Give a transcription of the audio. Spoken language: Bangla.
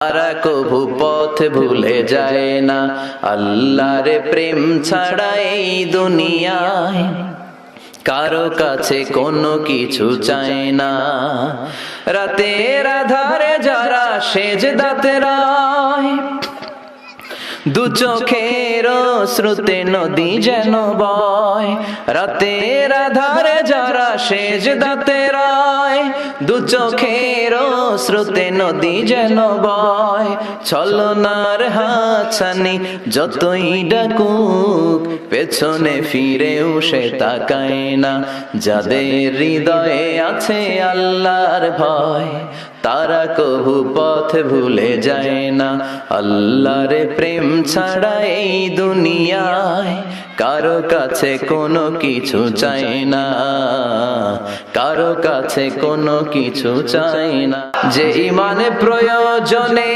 তারা কভু পথ ভুলে যায় না, আল্লাহর প্রেম ছাড়া এই দুনিয়ায় কারো কাছে কোনো কিছু চায় না। রাতের আধারে যারা সেজদাতে রয়, দু চোখের শ্রুতে নদী যেন বয়। রাতের আধারে যারা সেজদাতে রয়, দু চোখের শ্রুতে নদী যেন বয়। ছলনার হাতছানি যতই ডাকুক, পেছনে ফিরেও সে তাকায় না। যাদের হৃদয়ে আছে আল্লাহর ভয়, তারা কভু পথ ভুলে যায় না। আল্লাহর প্রেম ছাড়া এই দুনিয়ায় কারো কাছে কোনো কিছু চাই না, কারো কাছে কোনো কিছু চাই না। যে ইমানে প্রয়োজনে